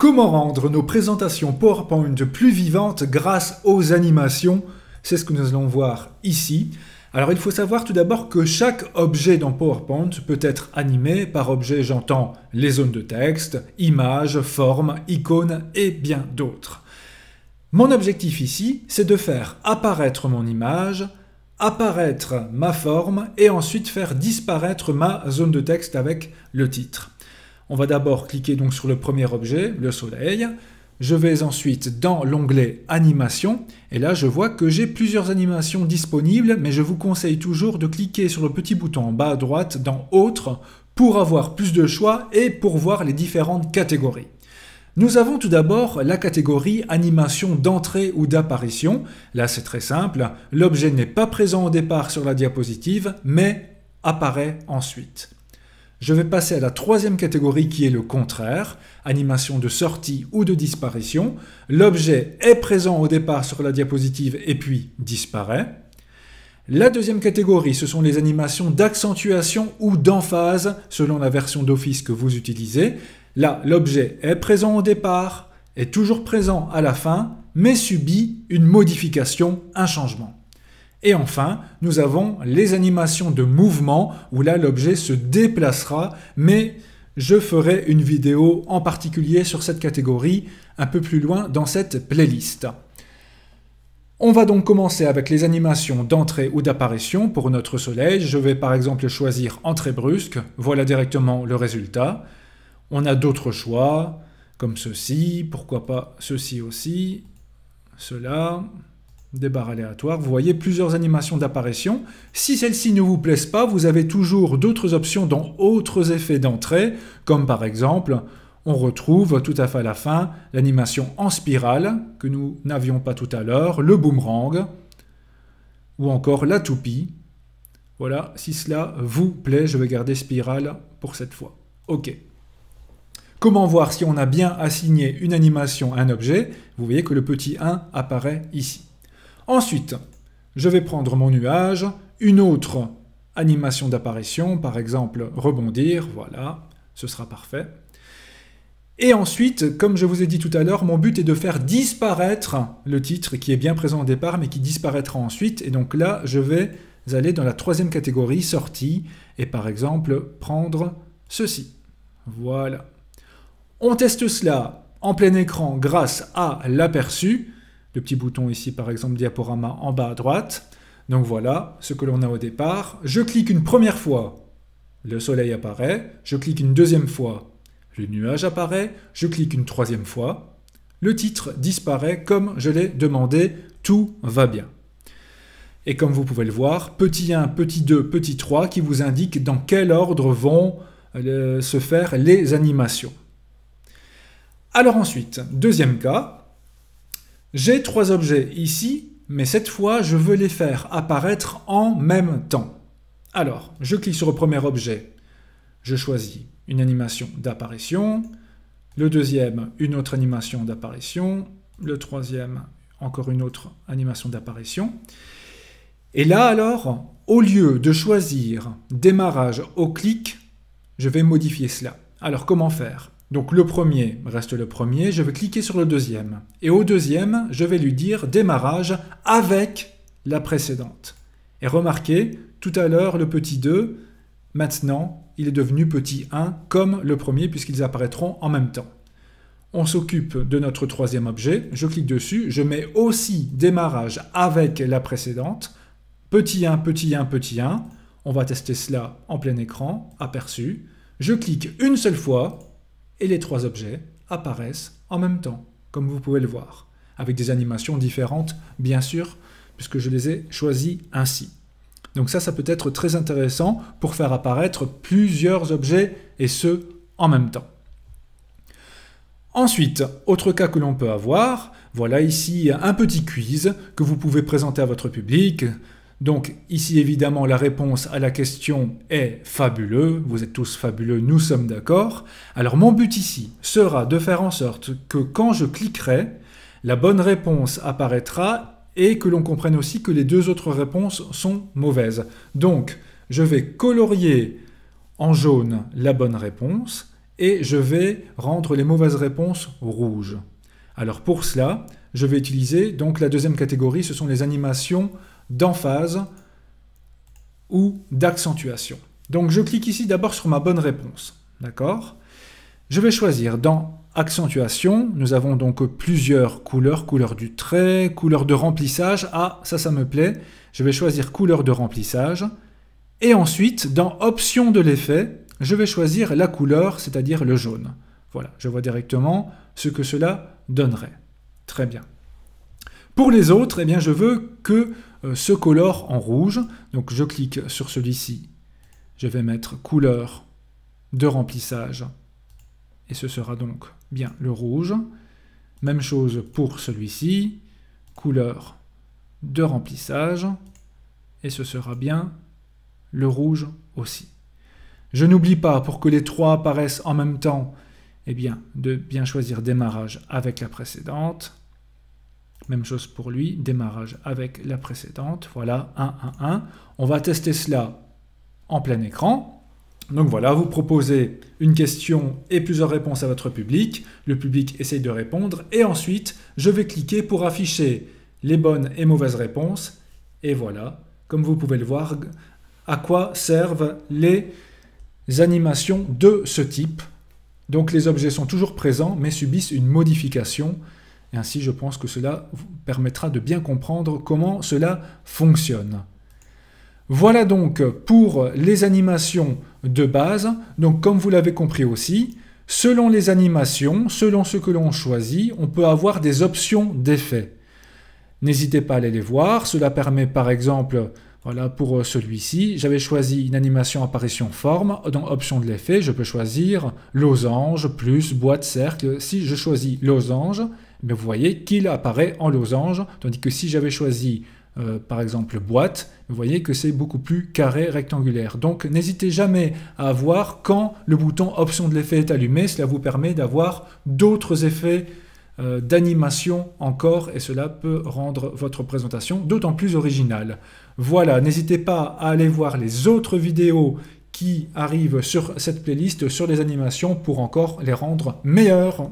Comment rendre nos présentations PowerPoint plus vivantes grâce aux animations? C'est ce que nous allons voir ici. Alors il faut savoir tout d'abord que chaque objet dans PowerPoint peut être animé. Par objet, j'entends les zones de texte, images, formes, icônes et bien d'autres. Mon objectif ici, c'est de faire apparaître mon image, apparaître ma forme et ensuite faire disparaître ma zone de texte avec le titre. On va d'abord cliquer donc sur le premier objet, le soleil. Je vais ensuite dans l'onglet Animation et là je vois que j'ai plusieurs animations disponibles, mais je vous conseille toujours de cliquer sur le petit bouton en bas à droite dans Autres pour avoir plus de choix et pour voir les différentes catégories. Nous avons tout d'abord la catégorie animation d'entrée ou d'apparition. Là c'est très simple, l'objet n'est pas présent au départ sur la diapositive mais apparaît ensuite. Je vais passer à la troisième catégorie qui est le contraire, animation de sortie ou de disparition. L'objet est présent au départ sur la diapositive et puis disparaît. La deuxième catégorie, ce sont les animations d'accentuation ou d'emphase selon la version d'Office que vous utilisez. Là, l'objet est présent au départ, est toujours présent à la fin, mais subit une modification, un changement. Et enfin, nous avons les animations de mouvement, où là l'objet se déplacera, mais je ferai une vidéo en particulier sur cette catégorie un peu plus loin dans cette playlist. On va donc commencer avec les animations d'entrée ou d'apparition pour notre soleil. Je vais par exemple choisir entrée brusque, voilà directement le résultat. On a d'autres choix, comme ceci, pourquoi pas ceci aussi, cela... Des barres aléatoires, vous voyez plusieurs animations d'apparition. Si celles-ci ne vous plaisent pas, vous avez toujours d'autres options dans autres effets d'entrée, comme par exemple, on retrouve tout à fait à la fin l'animation en spirale, que nous n'avions pas tout à l'heure, le boomerang, ou encore la toupie. Voilà, si cela vous plaît, je vais garder spirale pour cette fois. OK. Comment voir si on a bien assigné une animation à un objet? Vous voyez que le petit 1 apparaît ici. Ensuite, je vais prendre mon nuage, une autre animation d'apparition, par exemple rebondir, voilà, ce sera parfait. Et ensuite, comme je vous ai dit tout à l'heure, mon but est de faire disparaître le titre qui est bien présent au départ, mais qui disparaîtra ensuite. Et donc là, je vais aller dans la troisième catégorie, sortie, et par exemple prendre ceci. Voilà. On teste cela en plein écran grâce à l'aperçu. Le petit bouton ici, par exemple, diaporama en bas à droite. Donc voilà ce que l'on a au départ. Je clique une première fois, le soleil apparaît. Je clique une deuxième fois, le nuage apparaît. Je clique une troisième fois, le titre disparaît comme je l'ai demandé. Tout va bien. Et comme vous pouvez le voir, petit 1, petit 2, petit 3 qui vous indiquent dans quel ordre vont se faire les animations. Alors ensuite, deuxième cas. J'ai trois objets ici, mais cette fois, je veux les faire apparaître en même temps. Alors, je clique sur le premier objet, je choisis une animation d'apparition, le deuxième, une autre animation d'apparition, le troisième, encore une autre animation d'apparition. Et là, alors, au lieu de choisir démarrage au clic, je vais modifier cela. Alors, comment faire ? Donc le premier reste le premier, je vais cliquer sur le deuxième. Et au deuxième, je vais lui dire démarrage avec la précédente. Et remarquez, tout à l'heure, le petit 2, maintenant, il est devenu petit 1 comme le premier puisqu'ils apparaîtront en même temps. On s'occupe de notre troisième objet, je clique dessus, je mets aussi démarrage avec la précédente, petit 1, petit 1, petit 1. On va tester cela en plein écran, aperçu. Je clique une seule fois, et les trois objets apparaissent en même temps, comme vous pouvez le voir, avec des animations différentes, bien sûr, puisque je les ai choisis ainsi. Donc ça peut être très intéressant pour faire apparaître plusieurs objets, et ce, en même temps. Ensuite, autre cas que l'on peut avoir, voilà ici un petit quiz que vous pouvez présenter à votre public. Donc ici évidemment la réponse à la question est fabuleux, vous êtes tous fabuleux, nous sommes d'accord. Alors mon but ici sera de faire en sorte que quand je cliquerai, la bonne réponse apparaîtra et que l'on comprenne aussi que les deux autres réponses sont mauvaises. Donc je vais colorier en jaune la bonne réponse et je vais rendre les mauvaises réponses rouges. Alors pour cela, je vais utiliser donc la deuxième catégorie, ce sont les animations d'emphase ou d'accentuation. Donc je clique ici d'abord sur ma bonne réponse, d'accord? Je vais choisir dans accentuation, nous avons donc plusieurs couleurs, couleur du trait, couleur de remplissage, ah ça me plaît, je vais choisir couleur de remplissage, et ensuite dans option de l'effet, je vais choisir la couleur, c'est-à-dire le jaune. Voilà, je vois directement ce que cela donnerait. Très bien. Pour les autres, eh bien, je veux que se colore en rouge, donc je clique sur celui-ci, je vais mettre couleur de remplissage, et ce sera donc bien le rouge. Même chose pour celui-ci, couleur de remplissage, et ce sera bien le rouge aussi. Je n'oublie pas, pour que les trois apparaissent en même temps, eh bien, de bien choisir démarrage avec la précédente. Même chose pour lui, démarrage avec la précédente. Voilà, 1, 1, 1. On va tester cela en plein écran. Donc voilà, vous proposez une question et plusieurs réponses à votre public. Le public essaye de répondre. Et ensuite, je vais cliquer pour afficher les bonnes et mauvaises réponses. Et voilà, comme vous pouvez le voir, à quoi servent les animations de ce type. Donc les objets sont toujours présents, mais subissent une modification. Et ainsi, je pense que cela vous permettra de bien comprendre comment cela fonctionne. Voilà donc pour les animations de base. Donc comme vous l'avez compris aussi, selon les animations, selon ce que l'on choisit, on peut avoir des options d'effets. N'hésitez pas à aller les voir. Cela permet par exemple, voilà pour celui-ci, j'avais choisi une animation apparition forme. Dans option de l'effet, je peux choisir losange, plus, boîte, cercle. Si je choisis losange, vous voyez qu'il apparaît en losange, tandis que si j'avais choisi par exemple boîte, vous voyez que c'est beaucoup plus carré, rectangulaire. Donc n'hésitez jamais à voir quand le bouton option de l'effet est allumé, cela vous permet d'avoir d'autres effets d'animation encore, et cela peut rendre votre présentation d'autant plus originale. Voilà, n'hésitez pas à aller voir les autres vidéos qui arrivent sur cette playlist sur les animations pour encore les rendre meilleures.